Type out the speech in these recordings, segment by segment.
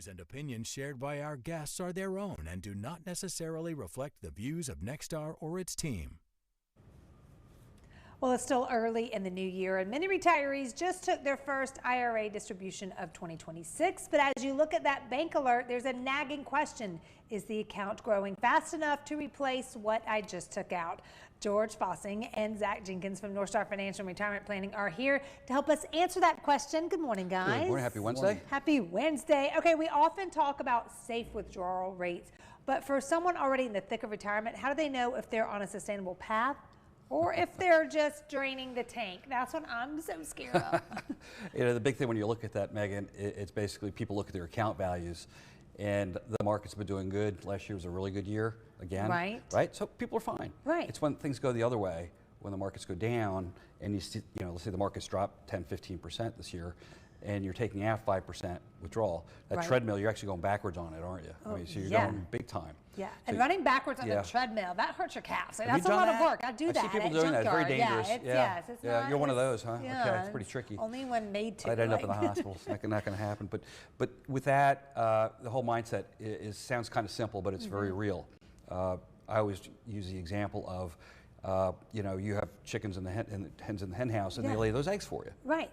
views and opinions shared by our guests are their own and do not necessarily reflect the views of Northstar or its team. Well, it's still early in the new year, and many retirees just took their first IRA distribution of 2026. But as you look at that bank alert, there's a nagging question. Is the account growing fast enough to replace what I just took out? George Fossing and Zach Jenkins from Northstar Financial and Retirement Planning are here to help us answer that question. Good morning, guys. Good morning. Happy Wednesday. Happy Wednesday. Okay, we often talk about safe withdrawal rates, but for someone already in the thick of retirement, how do they know if they're on a sustainable path or if they're just draining the tank? That's what I'm so scared of. The big thing when you look at that, Megan, it's basically people look at their account values, and the market's been doing good. Last year was a really good year again. Right. So people are fine. Right. It's when things go the other way, when the markets go down, and you see, let's say the market's dropped 10, 15% this year, and you're taking out 5% withdrawal. That treadmill, you're actually going backwards on it, aren't you? Oh, so you're going big time. Yeah, So and running backwards on the treadmill, that hurts your calves. Like, Have that's you a lot done of that? work. I do I that see people at doing that. It's very junkyard. dangerous. It's not, you're one of those, huh? Yeah, Okay, it's pretty tricky. Only when made to. I'd end up in the hospital. It's not going to happen. But with that, the whole mindset sounds kind of simple, but it's very real. I always use the example of, you have chickens in the hens in the hen house, and they lay those eggs for you. Right.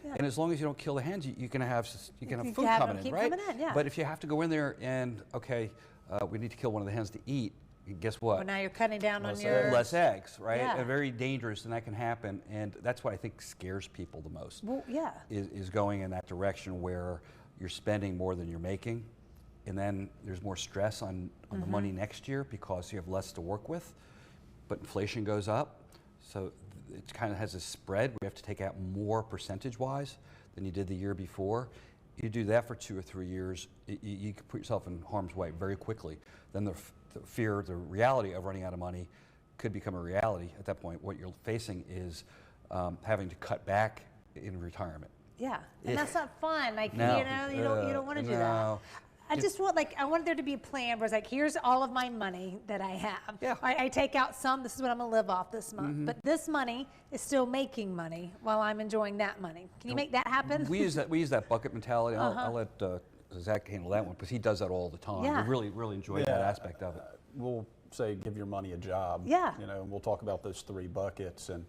Yeah. And as long as you don't kill the hens, you can have food coming in, right? But if you have to go in there and we need to kill one of the hens to eat, guess what? Well, now you're cutting down on your less eggs, right? Yeah. And very dangerous, and that can happen. And that's what I think scares people the most. Well, yeah. Is going in that direction where you're spending more than you're making, and then there's more stress on the money next year because you have less to work with. But inflation goes up, so it kind of has a spread. We have to take out more percentage-wise than you did the year before. You do that for 2 or 3 years, you can put yourself in harm's way very quickly. Then the fear, the reality of running out of money could become a reality at that point. What you're facing is having to cut back in retirement. Yeah, and that's not fun. Like, no, you don't want to do that. I want there to be a plan where it's like, here's all of my money that I have. Yeah. I take out some, this is what I'm gonna live off this month. But this money is still making money while I'm enjoying that money. Can you make that happen? We use that bucket mentality. I'll let Zach handle that one because he does that all the time. Yeah. We really enjoy that aspect of it. We'll say give your money a job. Yeah. And we'll talk about those 3 buckets, and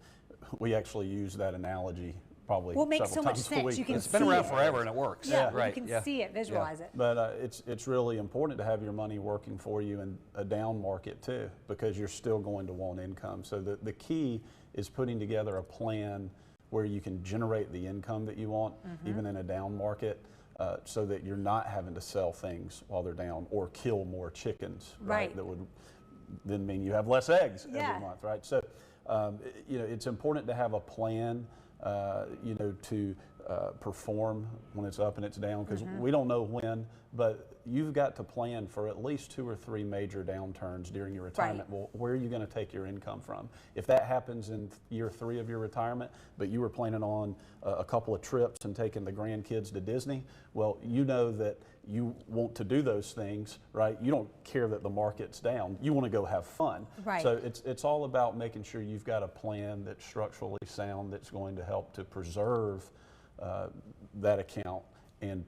we actually use that analogy probably Well, it makes so several much times a sense. week. You can It's been see around it. forever and it works. Yeah, right. you can see it, visualize it. But it's really important to have your money working for you in a down market too, because you're still going to want income. So the key is putting together a plan where you can generate the income that you want, even in a down market, so that you're not having to sell things while they're down or kill more chickens, right? That would then mean you have less eggs every month, right? So, it's important to have a plan, to perform when it's up and it's down, because we don't know when, but you've got to plan for at least 2 or 3 major downturns during your retirement. Well, where are you going to take your income from? If that happens in year 3 of your retirement, but you were planning on a couple of trips and taking the grandkids to Disney, well, you know that you want to do those things, right? You don't care that the market's down. You want to go have fun. Right. So it's all about making sure you've got a plan that's structurally sound, that's going to help to preserve that account and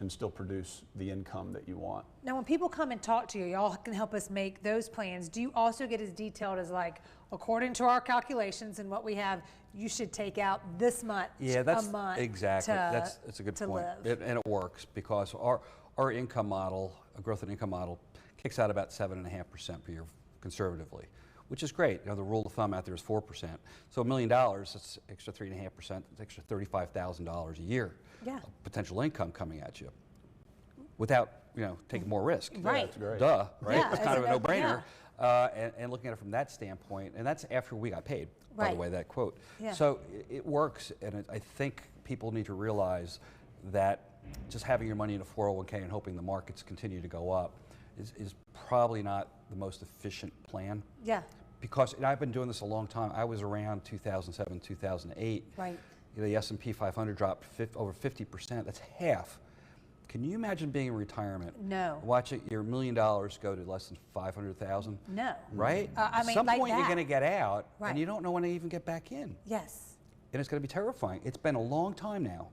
still produce the income that you want. Now, when people come and talk to you, y'all can help us make those plans. Do you also get as detailed as, like, according to our calculations and what we have, you should take out this much a month? Exactly. That's a good point. Live. And it works because our income model, a growth and income model, kicks out about 7.5% per year conservatively, which is great. The rule of thumb out there is 4%. So $1 million, that's extra 3.5%, that's extra $35,000 a year of potential income coming at you without taking more risk. Right. Yeah, that's great. Duh, right? Yeah, It's kind of a no-brainer. Yeah. And looking at it from that standpoint, and that's after we got paid, by the Right. way, that quote. Yeah. So it works, and I think people need to realize that just having your money in a 401k and hoping the markets continue to go up is probably not the most efficient plan. Yeah. Because I've been doing this a long time. I was around 2007, 2008. Right. The S&P 500 dropped over 50%. That's half. Can you imagine being in retirement? No. Watching your $1 million go to less than 500,000? No. Right? I mean, At some like point that. you're going to get out, Right. and you don't know when to even get back in. Yes. And it's going to be terrifying. It's been a long time now.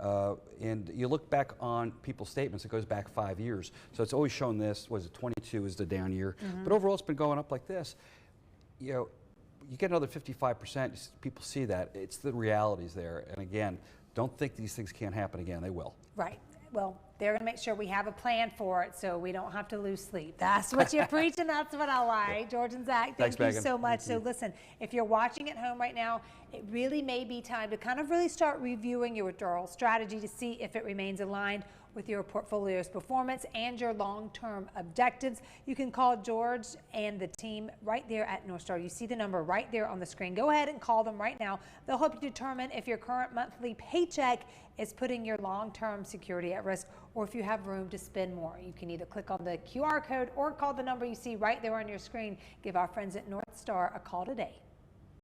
And you look back on people's statements, it goes back 5 years. So it's always shown this, was it 22 is the down year. But overall it's been going up like this. You know, you get another 55%, people see that. It's the realities there. And again, don't think these things can't happen again, they will. Right. Well, they're going to make sure we have a plan for it so we don't have to lose sleep. That's what you preach, and that's what I like. George and Zach, thank you so much. So listen, if you're watching at home right now, it really may be time to kind of really start reviewing your withdrawal strategy to see if it remains aligned with your portfolio's performance and your long-term objectives. You can call George and the team right there at Northstar. You see the number right there on the screen. Go ahead and call them right now. They'll help you determine if your current monthly paycheck is putting your long-term security at risk, or if you have room to spend more. You can either click on the QR code or call the number you see right there on your screen. Give our friends at Northstar a call today.